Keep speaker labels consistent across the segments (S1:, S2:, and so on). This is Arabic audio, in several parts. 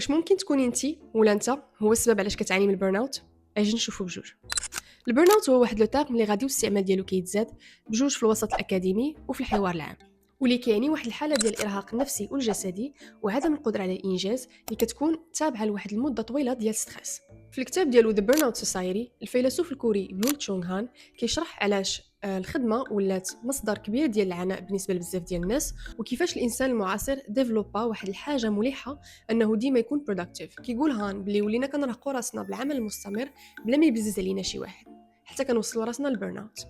S1: واش ممكن تكوني انت ولا انت هو السبب علاش كتعاني من البيرن اوت؟ اجي نشوفوا بجوج. البيرن اوت هو واحد لو تيرم اللي غادي الاستعمال ديالو كيتزاد بجوج في الوسط الاكاديمي وفي الحوار العام، واللي كيعني واحد الحاله ديال الارهاق النفسي والجسدي وعدم القدره على الانجاز اللي كتكون تابعه لواحد المده طويله ديال ستريس. في الكتاب ديالو The Burnout Society الفيلسوف الكوري بيول تشونغ هان كيشرح علاش الخدمه ولات مصدر كبير ديال العناء بالنسبه لبزاف ديال الناس، وكيفاش الانسان المعاصر ديفلوبا واحد الحاجه ملحه انه ديما يكون productive. كيقول هان بلي ولينا كنرهقوا راسنا بالعمل المستمر بلا ما يبزز علينا شي واحد حتى كنوصلوا راسنا للبيرن اوت،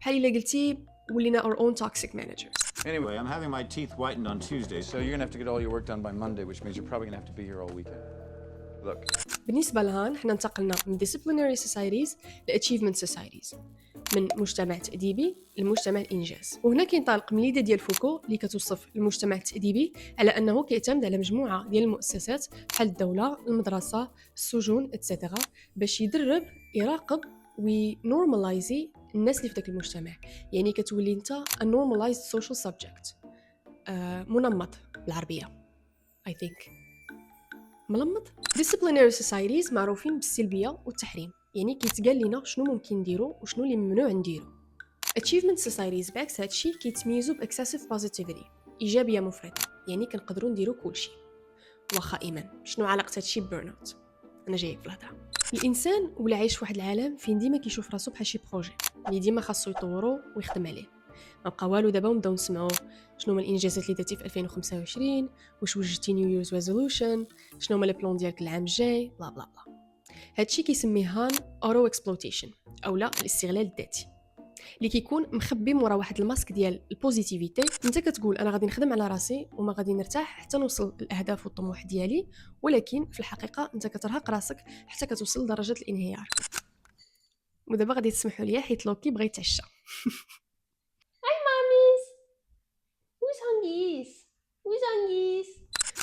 S1: بحال الا قلتي ولينا our own toxic managers.
S2: Anyway, I'm having my teeth whitened on Tuesday,
S3: So you're gonna have to get all your work done by Monday, which means you're probably gonna have to be here all weekend. Look,
S1: بالنسبة لهان حنا انتقلنا من disciplinary societies ل achievement societies، من مجتمع تأديبي لمجتمع الإنجاز. وهنا كينطلق من ليدة ديال فوكو اللي كتوصف المجتمع التأديبي على أنه كيعتمد على مجموعة ديال المؤسسات بحال الدولة، المدرسة، السجون etc. باش يدرب، يراقب وينورماليزي الناس اللي في داك المجتمع. يعني كتولي انت a normalized social subject، منمط بالعربية I think. ملمط. disciplinary societies معروفين بالسلبية والتحريم، يعني كيتقال لنا شنو ممكن نديرو وشنو اللي ممنوع نديرو. achievement societies بعكس هادشي كيتميزوا excessive positivity، إيجابية مفرطة، يعني كنقدروا نديرو كلشي. واخا إيمان، شنو علاقة هادشي ببيرن اوت؟ أنا جايك في الهضرة. الإنسان ولا عايش في واحد العالم فين ديما كيشوف راسو بحال شي بروجي اللي ديما خاصو يطورو ويخدم عليه. ما بقى والو دابا ونبداو نسمعوا شنو هما الانجازات اللي درتي في 2025، واش وجدتي نيو ييرز ريزولوشن، شنو هما لي بلان ديالك العام الجاي، بلا بلا بلا. هادشي كيسميه هان اورو اكسبلويتيشن اولا الاستغلال الذاتي، اللي كيكون مخبي مورا واحد الماسك ديال البوزيتيفيتي. انت كتقول انا غادي نخدم على راسي وما غادي نرتاح حتى نوصل للاهداف والطموح ديالي، ولكن في الحقيقه انت كترهق راسك حتى كتوصل لدرجه الانهيار. ودابا غادي تسمحوا لي حيت لوكي بغى يتعشى. وزانيس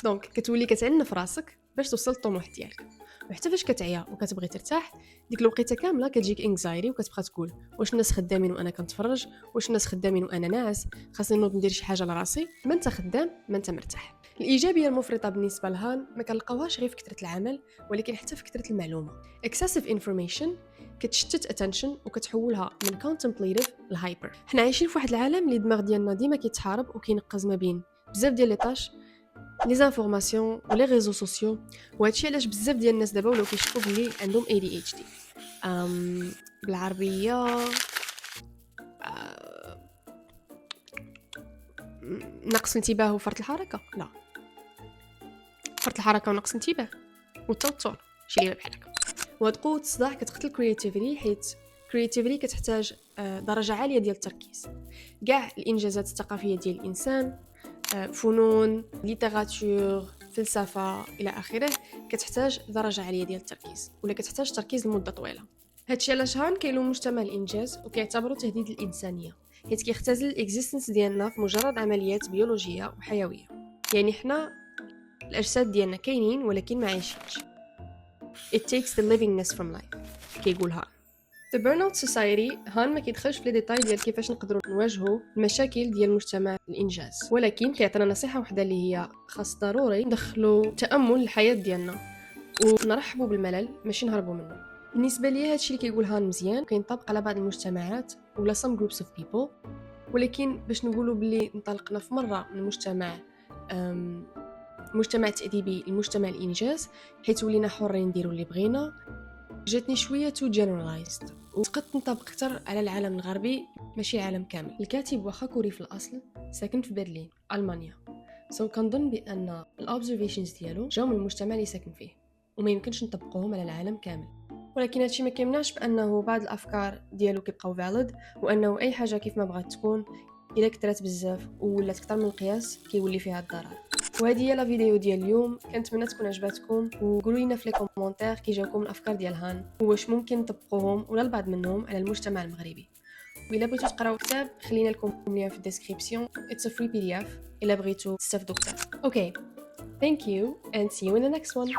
S1: دونك كتولي كتعنف راسك باش توصل للطموح ديالك، وحتى فاش كتعيا وكتبغي ترتاح ديك الوقيته كامله كتجيك انكزايري وكتبقى تقول واش الناس خدامين وانا كنتفرج، واش الناس خدامين وانا ناعس، خاصني نوض ندير شي حاجه لراسي. ما انت خدام ما انت مرتاح. الايجابيه المفرطه بالنسبه لهان ما كنلقاوهاش غير في كثره العمل، ولكن حتى في كثره المعلومه. excessive information كتشتت attention وكتحولها من contemplative لهايبر. حنا عايشين في واحد العالم اللي الدماغ ديالنا ديما كيتحارب وكينقز ما بين بزاف ديال لي طاش، لي زانفورماسيون ولي ريزو سوسيو. وهادشي علاش بزاف ديال الناس دابا ولاو كيشوفوا بلي عندهم ADHD بالعربيه نقص انتباه وفرط الحركه. لا، فرط الحركه ونقص انتباه والتوتر شي اللي بحال هكا. وهاد قوه الصداع كتقتل كرياتيفيتي، حيت كرياتيفيتي كتحتاج درجه عاليه ديال التركيز. كاع الانجازات الثقافيه ديال الانسان، فنون، ليتراتور، فلسفه الى اخره، كتحتاج درجه عاليه ديال التركيز ولا كتحتاج تركيز لمده طويله. هادشي علاش هان كيلوم مجتمع الانجاز وكيعتبروا تهديد للانسانيه، حيت كيختزل الاكزيستنس ديالنا في مجرد عمليات بيولوجيه وحيويه. يعني حنا الاجساد ديالنا كاينين ولكن ما عايشينش. It takes the livingness from life كيقول هان. The Burnout Society هان ما كيدخلش في لي ديتاي ديال كيفاش نقدروا نواجهوا المشاكل ديال مجتمع الانجاز، ولكن كيعطينا نصيحه وحده اللي هي خاص ضروري ندخلوا تامل للحياه ديالنا ونرحبوا بالملل ماشي نهربوا منه. بالنسبه لي هادشي اللي كيقول هان مزيان كينطبق على بعض المجتمعات ولا some groups of people، ولكن باش نقولوا بلي انطلقنا في مره من مجتمع تأديبي لمجتمع الانجاز حيت ولينا حرين نديروا اللي بغينا، جاتني شويه تو جنرالايزد وقدت نطبق اكثر على العالم الغربي ماشي العالم كامل. الكاتب واخا كوري في الاصل ساكن في برلين المانيا، كنظن بان الاوبزرفيشنز ديالو جاو من المجتمع اللي ساكن فيه وما يمكنش نطبقوهم على العالم كامل. ولكن هادشي ما كيمنعش بانه بعض الافكار ديالو كيبقاو فاليد، وانه اي حاجه كيف ما بغات تكون الا كثرت بزاف ولات اكثر من القياس كيولي فيها الضرر. وهذه هي لا فيديو ديال اليوم، كنتمنى تكون عجباتكم وقولوا لنا في لي كومونتير كي جاوكم الافكار ديال هان واش ممكن نطبقوهم ولا البعض منهم على المجتمع المغربي. وإلا بغيتوا تقراو كتاب خلينا لكم لينك في الديسكريبسيون. It's a free PDF إلا بغيتوا تستافدوا كتاب. Okay, thank you and see you in the next one.